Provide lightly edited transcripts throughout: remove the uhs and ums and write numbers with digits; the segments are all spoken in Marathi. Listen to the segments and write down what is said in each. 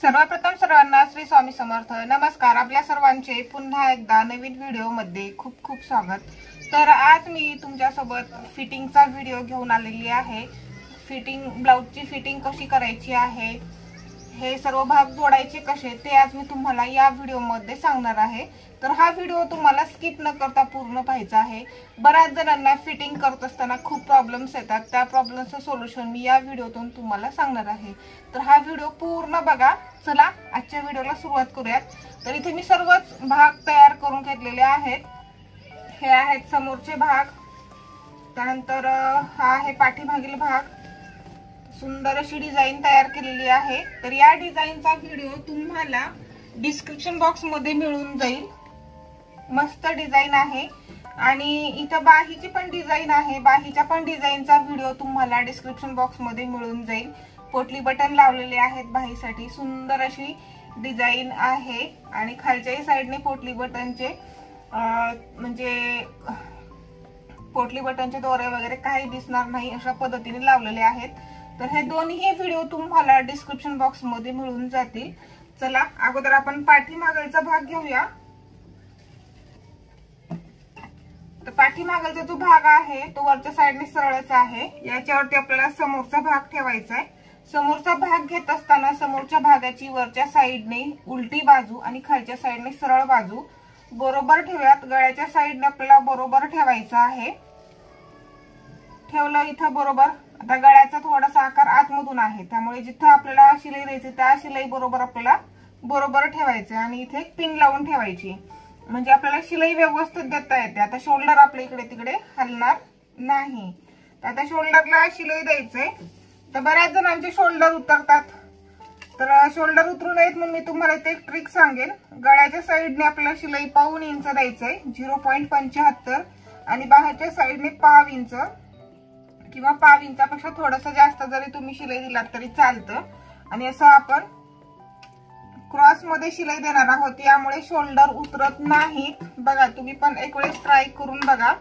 सर्वप्रथम सर्वांना श्री स्वामी समर्थ नमस्कार। आपल्या सर्वांचे पुन्हा एकदा नवीन व्हिडिओ मध्ये खूप खूप स्वागत। तर आज मी तुमच्यासोबत फिटिंगचा व्हिडिओ घेऊन आलेली आहे। ब्लाउजची फिटिंग कशी करायची आहे, हे सर्व भाग जोडायचे कसे ते आज मी तुम्हाला या व्हिडिओ मध्ये सांगणार आहे। तर हा व्हिडिओ तुम्हाला स्किप न करता पूर्ण पाहायचा आहे। बऱ्याच जणांना फिटिंग करत असताना खूप प्रॉब्लेम्स येतात, त्या प्रॉब्लेम्सचं सोल्युशन मी या व्हिडिओतून तुम्हाला सांगणार आहे। तर हा व्हिडिओ पूर्ण बघा। चला आजच्या व्हिडिओला सुरुवात करूयात। तर इथे मी सर्वच भाग तयार करून घेतलेले आहेत। हे आहेत समोरचे भाग, त्यानंतर हा आहे पाठीमागील भाग। सुंदर अशी डिझाइन तयार केलेली आहे। तर या डिझाइनचा व्हिडिओ तुम्हाला डिस्क्रिप्शन बॉक्स मध्ये मिळून जाईल। मस्त डिझाइन आहे आणि इथं बाहीची पण डिझाइन आहे। बाहीच्या पण डिझाइनचा व्हिडिओ तुम्हाला डिस्क्रिप्शन बॉक्स मध्ये मिळून जाईल। पोटली बटन लावलेले आहेत बाहीसाठी, सुंदर अशी डिझाइन आहे आणि खालच्याही साइडने पोटली बटनचे म्हणजे पोटली बटनचे दोरे वगैरे काही दिसणार नाही अशा पद्धतीने लावलेले आहेत। तर हे दोन्ही व्हिडिओ तुम्हाला डिस्क्रिप्शन बॉक्स मध्ये मिळून जातील। चला अगोदर आपण पाठीमागचा भाग घेऊया। तर पाठीमागचा जो भाग आहे तो वरच्या साइडने सरळच आहे। याच्यावरती आपल्याला समोरचा भाग ठेवायचा आहे। समोरचा भाग घेत असताना समोरच्या भागाची वरच्या साइडने उलटी बाजू आणि खालच्या साइडने सरळ बाजू बरोबर ठेवूयात। गळ्याच्या साइडने आपल्याला बरोबर ठेवायचा आहे। ठेवलं इथं बरोबर। आता गळ्याचा थोडासा आकार आतमधून आहे, त्यामुळे जिथं आपल्याला शिलाई द्यायची त्या शिलाई बरोबर आपल्याला बरोबर ठेवायचं आणि इथे एक पिन लावून ठेवायची, म्हणजे आपल्याला शिलाई व्यवस्थित देता येते। आता शोल्डर आपल्या इकडे तिकडे हलणार नाही। तर आता शोल्डरला शिलाई द्यायचंय। तर बऱ्याच जणांचे शोल्डर उतरतात, तर शोल्डर उतरू नयेत म्हणून मी तुम्हाला इथे एक ट्रिक सांगेन। गळ्याच्या साइडने आपल्याला शिलाई पाऊण इंच द्यायचंय 0.75 आणि बाहेरच्या साइडने पाव इंच किंवा पाव इंचापेक्षा थोडंसं जास्त जरी तुम्ही शिलाई दिलात तरी चालतं। आणि असं आपण क्रॉस मध्ये शिलाई देणार आहोत, यामुळे शोल्डर उतरत नाही। बघा तुम्ही पण एक वेळेस ट्राय करून बघा।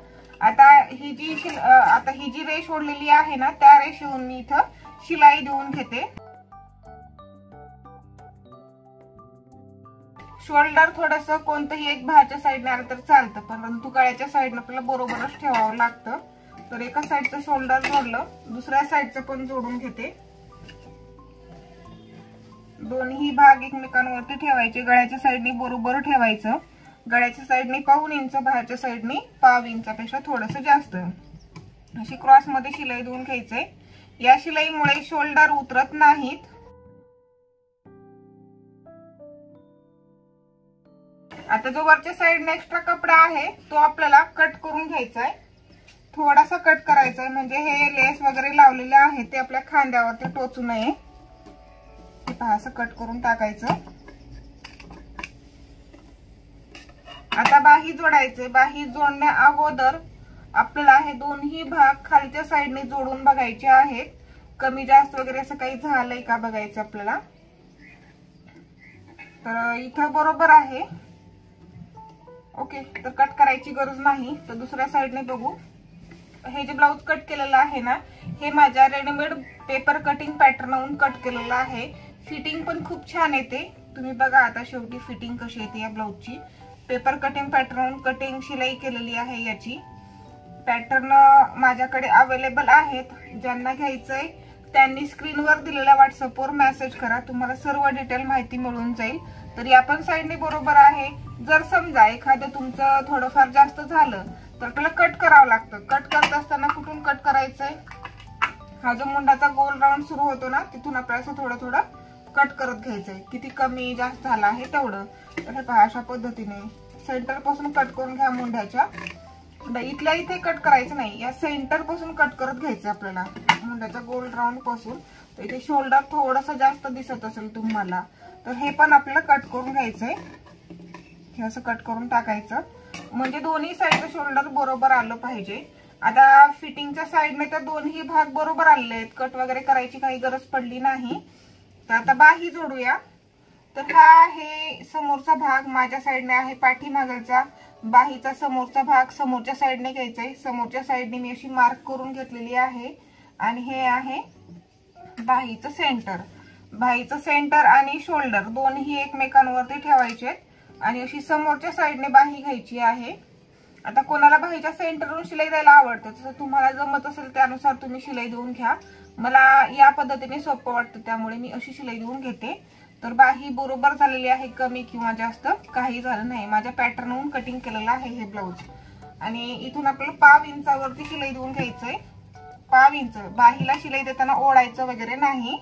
आता ही जी रेष ओढलेली आहे ना, त्या रेषेहून मी इथं शिलाई देऊन घेते। शोल्डर थोडंसं कोणतंही एक बाहेरच्या साइडने आलं तर चालतं, परंतु गळ्याच्या साइडने आपल्याला बरोबरच ठेवावं लागतं। तर एका साइडचं शोल्डर जोडलं, दुसऱ्या साइडचं पण जोडून घेते। दोन्ही भाग एकमेकांवरती ठेवायचे। गळ्याच्या साइडने बरोबर ठेवायचं। गळ्याच्या साइडने पाऊण इंच, बाहेरच्या साइडने पाव इंचापेक्षा थोडंसं जास्त अशी क्रॉस मध्ये शिलाई देऊन घ्यायचंय। या शिलाईमुळे शोल्डर उतरत नाहीत। आता जो वरच्या साइडने एक्स्ट्रा कपडा आहे तो आपल्याला कट करून घ्यायचा आहे। थोडासा कट करायचा आहे, म्हणजे हे लेस वगैरे लावलेले आहे ते आपल्या खांद्यावरती टोचू नये। हे पहा असं कट करून टाकायचं। आता बाही जोडायचे। बाही जोडण्या अगोदर आपल्याला हे दोन्ही भाग खालच्या साइडने जोडून बघायचे आहेत। कमी जास्त वगैरे असं काही झालंय का बघायचं आपल्याला। तर इथं बरोबर आहे, ओके। तर कट करायची गरज नाही। तर दुसऱ्या साइडने बघू। हे जे ब्लाउज कट केलेलं आहे ना, हे माझ्या रेडीमेड पेपर कटिंग पॅटर्नवरून कट केलेलं आहे। फिटिंग पण खूप छान येते। तुम्ही बघा आता शेवटी फिटिंग कशी येते या ब्लाउजची। पेपर कटिंग पॅटर्न कटिंग शिलाई केलेली आहे। याची पॅटर्न माझ्याकडे अवेलेबल आहेत। ज्यांना घ्यायचंय त्यांनी स्क्रीनवर दिलेल्या व्हॉट्सअपवर मेसेज करा, तुम्हाला सर्व डिटेल माहिती मिळून जाईल। तर या पण साइडने बरोबर आहे। जर समजा एखादं तुमचं थोडंफार जास्त झालं तर आपल्याला कट करावं लागतं। कट करत असताना कुठून कट करायचंय, हा जो मुंडाचा गोल राऊंड सुरू होतो ना, तिथून आपल्याला थोडं थोडं कट करत घ्यायचंय। किती कमी जास्त झाला आहे तेवढं। तर हे पहा अशा पद्धतीने सेंटर पासून कट करून घ्या मुंड्याच्या। इथल्या इथे कट करायचं नाही, या सेंटर पासून कट करत घ्यायचं आपल्याला मुंड्याच्या गोल राऊंड पासून। तर इथे शोल्डर थोडंसं जास्त दिसत असेल तुम्हाला, तर हे पण आपल्याला कट करून घ्यायचंय। हे असं कट करून टाकायचं, म्हणजे दोन्ही साइडचं शोल्डर बरोबर आलं पाहिजे। आता फिटिंगच्या साइडने तर दोन्ही भाग बरोबर आलेले आहेत, कट वगैरे करायची काही गरज पडली नाही। तर आता बाही जोडूया। तर हा आहे समोरचा भाग, माझ्या साइडने आहे पाठीमागचा। बाहीचा समोरचा भाग समोरच्या साइडने घ्यायचा आहे। समोरच्या साइडने मी अशी मार्क करून घेतलेली आहे आणि हे आहे बाहीचं सेंटर। बाहीचं सेंटर आणि शोल्डर दोन्ही एकमेकांवरती ठेवायचे आणि अशी समोरच्या साईडने बाही घ्यायची आहे। आता कोणाला बाहीच्या सेंटरवरून शिलाई द्यायला आवडतं, तसं तुम्हाला जमत असेल त्यानुसार तुम्ही शिलाई देऊन घ्या। मला या पद्धतीने सोपं वाटतं त्यामुळे मी अशी शिलाई देऊन घेते। तर बाही बरोबर झालेली आहे, कमी किंवा जास्त काही झालं नाही। माझ्या पॅटर्नवरून कटिंग केलेलं आहे हे ब्लाउज आणि इथून आपल्याला 1/2 इंचावरती शिलाई देऊन घ्यायचंय। 1/2 इंच बाहीला शिलाई देताना ओढायचं वगैरे नाही।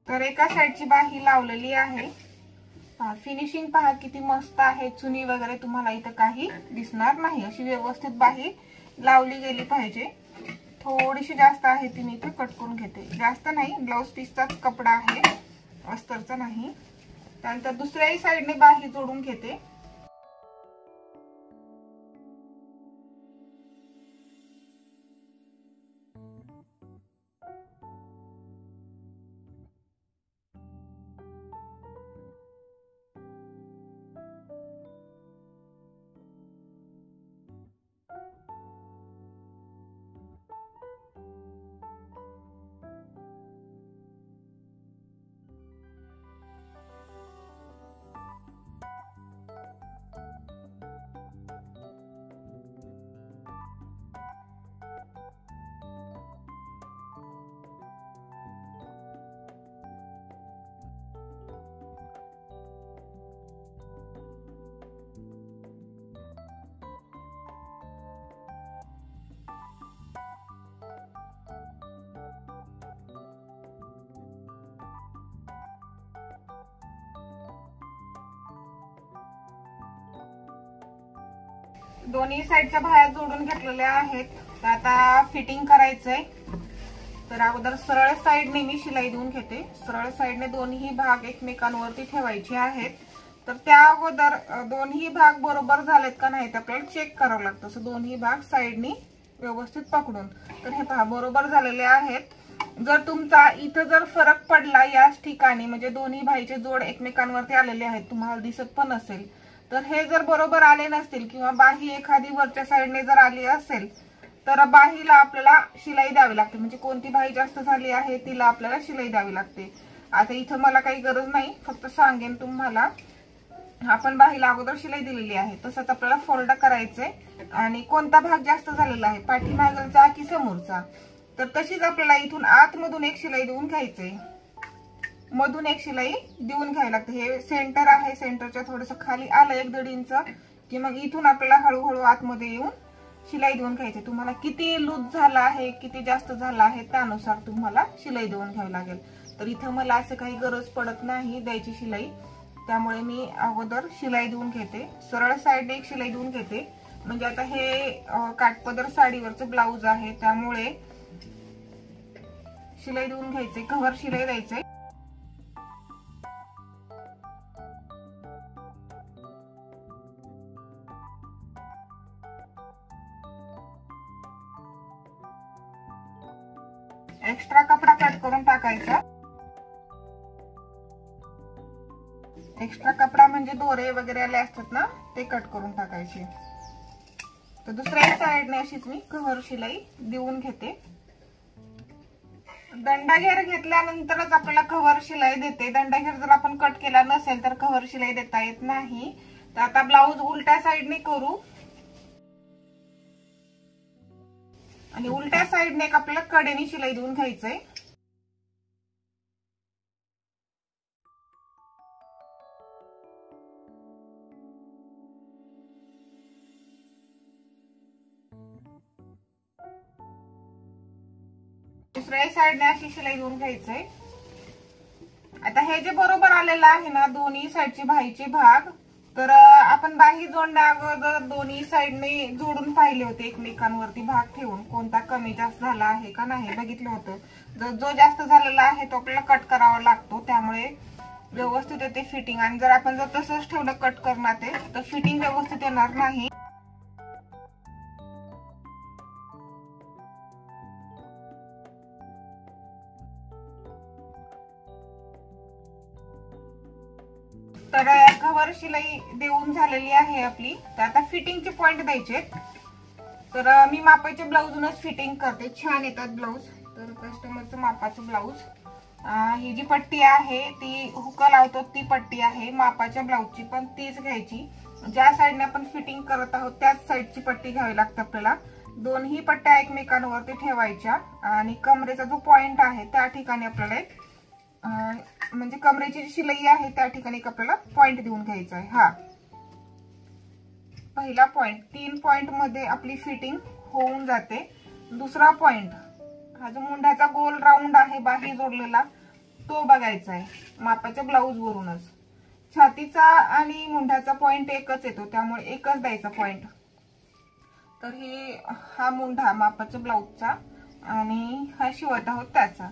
तर एका साइडची बाही लावलेली आहे। फिनिशिंग पहा किती मस्त आहे, चुनी वगैरे तुम्हाला इथं काही दिसणार नाही। अशी व्यवस्थित बाही लावली गेली पाहिजे। थोडीशी जास्त आहे ती मी इथे कट करून घेते, जास्त नाही, ब्लाउज पीसचाच कपडा आहे, अस्तरचा नाही। त्यानंतर दुसऱ्याही साइडने बाही जोडून घेते। दोन्ही साइडच्या बाह्या जोडून घेतलेल्या आहेत। तर आता फिटिंग करायचंय। तर अगोदर सरळ साइडने मी शिलाई देऊन घेते। सरळ साइडने दोन्ही भाग एकमेकांवरती ठेवायचे आहेत। तर त्या अगोदर दोन्ही भाग बरोबर झालेत का नाही ते आपल्याला चेक करावं लागतं। सो दोन्ही भाग साइडनी व्यवस्थित पकडून, तर हे पहा बरोबर झालेले आहेत। जर तुमचा इथं जर फरक पडला याच ठिकाणी, म्हणजे दोन्ही बाहीचे जोड एकमेकांवरती आलेले आहेत, तुम्हाला दिसत पण असेल, तर हे जर बरोबर आले नसतील किंवा बाही एखादी वरच्या साइडने जर आली असेल तर बाहीला आपल्याला शिलाई द्यावी लागते। म्हणजे कोणती बाही जास्त झाली आहे तिला आपल्याला शिलाई द्यावी लागते। आता इथं मला काही गरज नाही, फक्त सांगेन तुम्हाला। आपण बाहीला अगोदर शिलाई दिलेली आहे, तसंच आपल्याला फोल्ड करायचंय आणि कोणता भाग जास्त झालेला आहे, पाठीमागचा की समोरचा, तर तशीच आपल्याला इथून आतमधून एक शिलाई देऊन घ्यायचंय। मधून एक शिलाई देऊन घ्यावी लागते। हे सेंटर आहे, सेंटरच्या थोडंसं खाली आलं 1-1.5 इंच की मग इथून आपल्याला हळूहळू आतमध्ये येऊन शिलाई देऊन घ्यायची। तुम्हाला किती लूज झाला आहे, किती जास्त झाला आहे त्यानुसार तुम्हाला शिलाई देऊन घ्यावी लागेल। तर इथं मला असं काही गरज पडत नाही द्यायची शिलाई, त्यामुळे मी अगोदर शिलाई देऊन घेते। सरळ साइडने एक शिलाई देऊन घेते। म्हणजे आता हे काठपदर साडीवरचं ब्लाउज आहे त्यामुळे शिलाई देऊन घ्यायचे, कव्हर शिलाई द्यायचे। एक्स्ट्रा कपडा कट करून टाकायचा। एक्स्ट्रा कपडा म्हणजे दोरे वगैरे आले असतात ना, ते कट करून टाकायचे। तर दुसऱ्या साइडने अशीच मी कव्हर शिलाई देऊन घेते। दंडाघेर घेतल्यानंतरच आपल्याला कव्हर शिलाई देते। दंडाघेर जर आपण कट केला नसेल तर कव्हर शिलाई देता येत नाही। तर आता ब्लाउज उलट्या साइडने करू आणि उलट्या साइडने आपल्याला कडेने शिलाई देऊन घ्यायचंय। दुसऱ्या साइडने अशी शिलाई देऊन घ्यायचंय। आता हे जे बरोबर आलेलं आहे ना, दोन्ही साइडचे बाहीचे भाग तर आपण बाही जोडण्या अगोदर दोन्ही साईडने जोडून पाहिले होते, एकमेकांवरती भाग ठेवून कोणता कमी जास्त झाला आहे का नाही बघितलं होतं. जो जास्त झालेला आहे तो आपल्याला कट करावा लागतो, त्यामुळे व्यवस्थित येते फिटिंग. आणि जर आपण तसंच ठेवलं कट करणार ते तर फिटिंग व्यवस्थित येणार नाही. तर कव्हर शिलाई देऊन झालेली आहे आपली. तर आता फिटिंगचे पॉइंट द्यायचे. तर मी मापाच्या ब्लाऊजूनच फिटिंग करते, छान येतात ब्लाऊज. तर कस्टमरचं मापाचं ब्लाऊज, ही जी पट्टी आहे ती हुक लावतो ती पट्टी आहे. मापाच्या ब्लाऊजची पण तीच घ्यायची. ज्या साईडने आपण फिटिंग करत आहोत त्याच साईडची पट्टी घ्यावी लागते आपल्याला. दोन्ही पट्ट्या एकमेकांवरती ठेवायच्या आणि कमरेचा जो पॉइंट आहे त्या ठिकाणी आपल्याला म्हणजे कमरेची शिलाई आहे त्या ठिकाणी आपल्याला पॉइंट देऊन घ्यायचा आहे. हा पहिला पॉइंट, 3 पॉइंट मध्ये आपली फिटिंग होऊन जाते. दुसरा पॉइंट, हा जो मुंड्याचा गोल राऊंड आहे बाही जोडलेला तो बघायचा आहे मापाच्या ब्लाऊज वरूनच. छातीचा आणि मुंड्याचा पॉइंट एकच येतो, त्यामुळे एकच द्यायचा पॉइंट. तर हा मुंढा मापाच्या ब्लाऊजचा आणि हा शिवत आहोत त्याचा.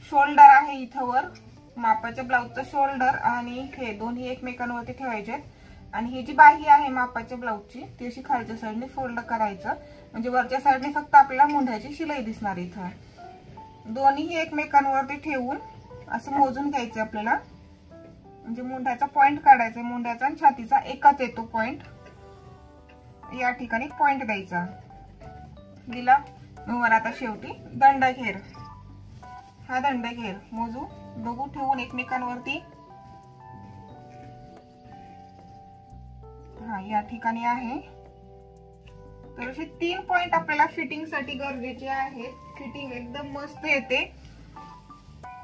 शोल्डर आहे इथं वर मापाच्या ब्लाऊजचा शोल्डर, आणि हे दोन्ही एकमेकांवरती ठेवायचे. आणि ही जी बाही आहे मापाच्या ब्लाऊजची ती अशी खालच्या साईडने फोल्ड करायचं, म्हणजे वरच्या साईडने फक्त आपल्याला मुंढ्याची शिलाई दिसणार. इथं दोन्ही एकमेकांवरती ठेवून असं मोजून घ्यायचं आपल्याला, म्हणजे मुंढ्याचा पॉइंट काढायचा. मुंढ्याचा आणि छातीचा एकच येतो पॉइंट, या ठिकाणी पॉइंट द्यायचा. दिला. मग आता शेवटी दंडघेर, हा दंडघेर मोजू बघू ठेवून एकमेकांवरती. हा या ठिकाणी आहे. तर असे 3 पॉइंट आपल्याला फिटिंग साठी गरजेचे आहेत. फिटिंग एकदम मस्त येते.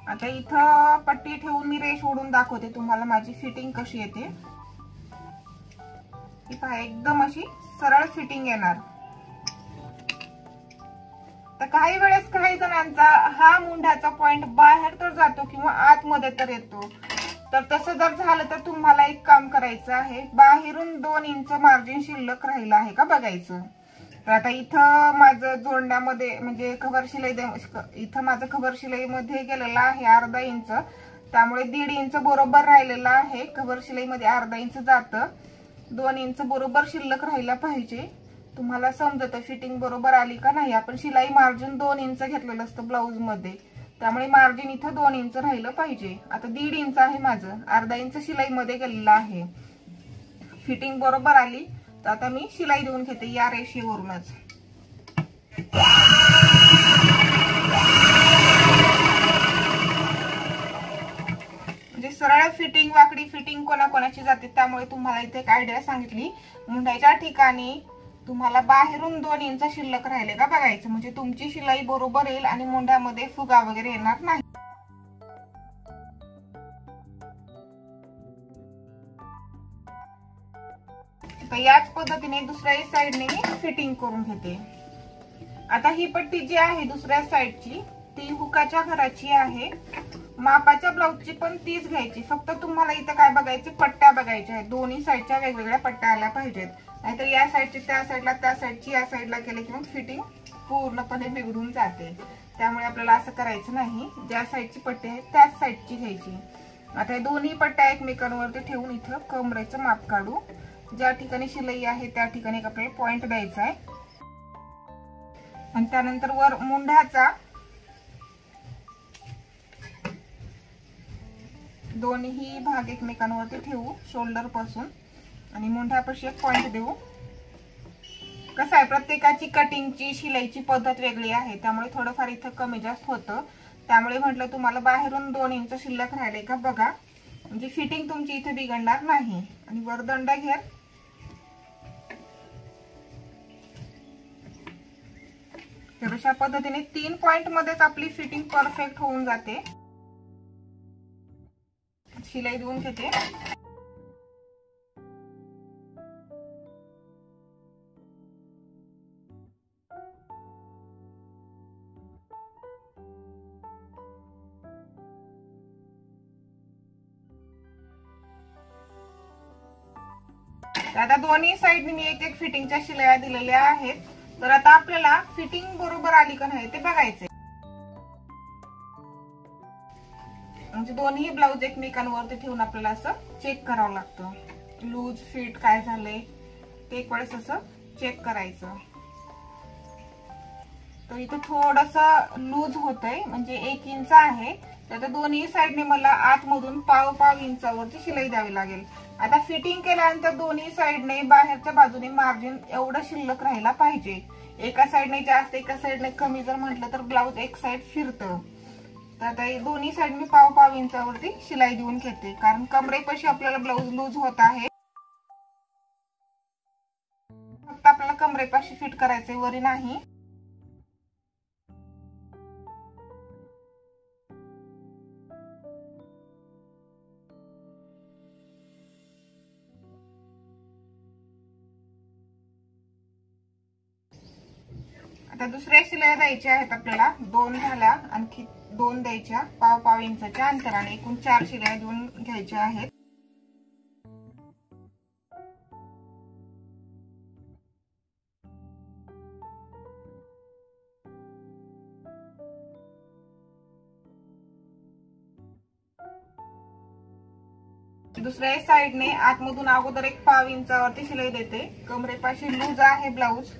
आता इथं पट्टी ठेवून मी रेष ओढून दाखवते तुम्हाला माझी फिटिंग कशी येते. इथं एकदम अशी सरळ फिटिंग येणार. तर काही वेळेस काही जणांचा हा मुंढ्याचा पॉइंट बाहेर तर जातो किंवा आतमध्ये तर येतो. तर तसं जर झालं तर तुम्हाला एक काम करायचं आहे, बाहेरून 2 इंच मार्जिन शिल्लक राहिलं आहे का बघायचं. तर आता इथं माझं जोडण्यामध्ये म्हणजे खबर शिलाई, इथं माझं खबर शिलाई मध्ये गेलेलं आहे अर्धा इंच, त्यामुळे 1.5 इंच बरोबर राहिलेलं आहे. खबर शिलाई मध्ये अर्धा इंच जातं, 2 इंच बरोबर शिल्लक राहिला पाहिजे. तुम्हाला समजतं फिटिंग बरोबर आली का नाही. आपण शिलाई मार्जिन 2 इंच घेतलेलं असतं ब्लाऊज मध्ये, त्यामुळे मार्जिन इथं 2 इंच राहिलं पाहिजे. आता 1.5 इंच आहे माझं, अर्धा इंच शिलाई मध्ये गेलेलं आहे. फिटिंग बरोबर आली तर आता मी शिलाई देऊन घेते या रेषेवरूनच. म्हणजे सरळ फिटिंग वाकडी फिटिंग कोणाकोणाची जाते, त्यामुळे तुम्हाला इथे एक आयडिया सांगितली. मुंढ्याच्या ठिकाणी तुम्हाला बाहेरून 2 इंच शिल्लक राहिले का बघायचं, म्हणजे तुमची शिलाई बरोबर येईल आणि मुंढ्यामध्ये फुगा वगैरे येणार नाही. तर याच पद्धतीने दुसऱ्या साईडने मी फिटिंग करून घेते. आता ही पट्टी जी आहे दुसऱ्या साईडची ती हुकाच्या घराची आहे. मापाच्या ब्लाऊजची पण तीच घ्यायची. फक्त तुम्हाला इथं काय बघायचे, पट्ट्या बघायच्या आहेत. दोन्ही साईडच्या वेगवेगळ्या पट्ट्या आल्या पाहिजेत, नाहीतर या साईडची त्या साईडला, त्या साईडची या साईडला केले की मग फिटिंग पूर्णपणे बिघडून जाते. त्यामुळे आपल्याला असं करायचं नाही. ज्या साईडची पट्टी आहे त्याच साईडची घ्यायची. आता हे दोन्ही पट्ट्या एकमेकांवरती ठेवून इथं कमरेचं माप काढू. ज्या ठिकाणी शिलाई आहे त्या ठिकाणी आपल्याला पॉइंट द्यायचा आहे. आणि त्यानंतर वर मुंढ्याचा दोन्ही भाग एकमेकांवरती ठेवू शोल्डर पासून आणि मुंढ्यापाशी एक पॉइंट देऊ. कसं आहे प्रत्येकाची कटिंगची शिलाईची पद्धत वेगळी आहे, त्यामुळे थोडंफार इथं कमी जास्त होतं. त्यामुळे म्हटलं तुम्हाला बाहेरून 2 इंच शिल्लक राहिले का बघा, म्हणजे फिटिंग तुमची इथे बिघडणार नाही. आणि वर दंडघेर, तर अशा पद्धतीने 3 पॉइंट मध्येच आपली फिटिंग परफेक्ट होऊन जाते. शिलाई देऊन घेते. आता दोन्ही साइडने मी एक एक फिटिंगच्या शिलाया दिलेल्या आहेत. तर आता आपल्याला फिटिंग बरोबर आली का नाही ते बघायचंय. म्हणजे दोन्ही ब्लाऊज एकमेकांवरती ठेवून आपल्याला असं चेक करावं लागतं. लूज फिट काय झालंय ते एक वेळेस असं चेक करायचं. तर इथं थोडस लूज होतंय, म्हणजे 1 इंच आहे. तर दोन्ही साइडने मला आतमधून पाव इंचावरती शिलाई द्यावी लागेल. आता फिटिंग केल्यानंतर दोन्ही साइडने बाहेरच्या बाजूने मार्जिन एवढं शिल्लक राहायला पाहिजे. एका साइडने जास्त एका साइडने कमी जर म्हटलं तर ब्लाऊज एक साइड फिरतं. तर आता दोन्ही साइड मी पाव इंचावरती शिलाई देऊन घेते, कारण कमरेपाशी आपल्याला ब्लाऊज लूज होत आहे. फक्त आपल्याला कमरेपाशी फिट करायचे, वरी नाही. आता दुसऱ्या शिलाई द्यायच्या आहेत आपल्याला. 2 झाल्या, आणखी 2 द्यायच्या पाव इंचाच्या अंतराने. एकूण 4 शिलाई देऊन घ्यायच्या आहेत. दुसऱ्या साइडने आतमधून अगोदर एक पाव इंचावरती शिलाई देते. कमरेपाशी लूज आहे ब्लाऊज.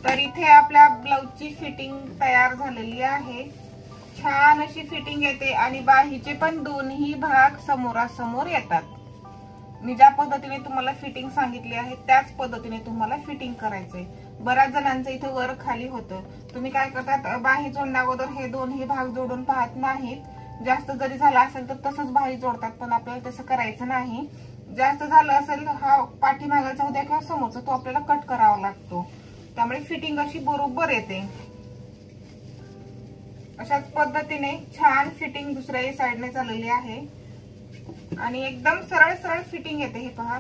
तर इथे आपल्या ब्लाऊजची फिटिंग तयार झालेली आहे. छान अशी फिटिंग येते आणि बाहीचे पण दोन्ही भाग समोरासमोर येतात. मी ज्या पद्धतीने तुम्हाला फिटिंग सांगितली आहे त्याच पद्धतीने तुम्हाला फिटिंग करायचंय. बऱ्याच जणांचं इथे वर खाली होतं. तुम्ही काय करतात, बाही जोडण्या अगोदर हे दोन्ही भाग जोडून पाहत नाहीत. जास्त जरी झाला असेल तर तसंच बाही जोडतात, पण आपल्याला तसं करायचं नाही. जास्त झालं असेल हा पाठीमागाचा उद्या किंवा समोरचा तो आपल्याला कट करावा लागतो. त्यामुळे फिटिंग अशी बरोबर येते. अशाच पद्धतीने छान फिटिंग दुसऱ्या साइडने झालेली आहे आणि एकदम सरळ सरळ फिटिंग येते. हे पहा,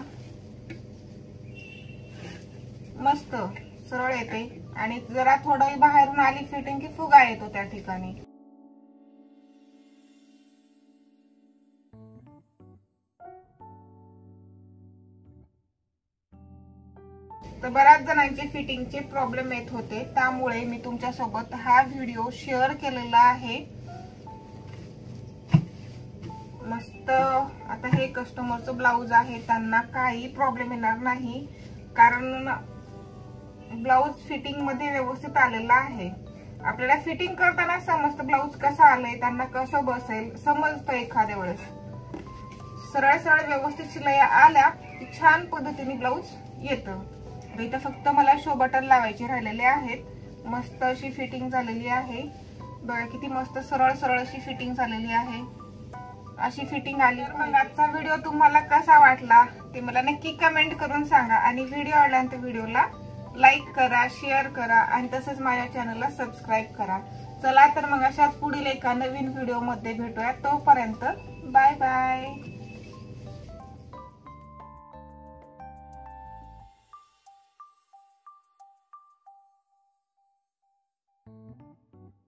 मस्त सरळ येते. आणि जरा थोडं बाहेरून आली फिटिंग की फुगा येतो त्या ठिकाणी. तर बऱ्याच जणांचे फिटिंगचे प्रॉब्लेम येत होते, त्यामुळे मी तुमच्या सोबत हा व्हिडिओ शेअर केलेला आहे. मस्त. आता हे कस्टमरचं ब्लाऊज आहे, त्यांना काही प्रॉब्लेम येणार नाही, कारण ब्लाऊज फिटिंग मध्ये व्यवस्थित आलेला आहे. आपल्याला फिटिंग करताना समजतं ब्लाऊज कसं आलंय, त्यांना कसं बसेल समजतं. एखाद्या वेळेस सरळ सरळ व्यवस्थित शिलाई आल्या की छान पद्धतीने ब्लाऊज येतं. इथं फक्त मला शो बटन लावायचे राहिलेले आहेत. मस्त अशी फिटिंग झालेली आहे. बघा किती मस्त सरळ सरळ अशी फिटिंग झालेली आहे. अशी फिटिंग आली. मग आजचा व्हिडिओ तुम्हाला कसा वाटला ते मला नक्की कमेंट करून सांगा. आणि व्हिडिओ आवडल्यानंतर व्हिडिओला लाईक करा, शेअर करा आणि तसंच माझ्या चॅनलला सबस्क्राईब करा. चला तर मग अशाच पुढील एका नवीन व्हिडिओ मध्ये भेटूया. तोपर्यंत बाय बाय.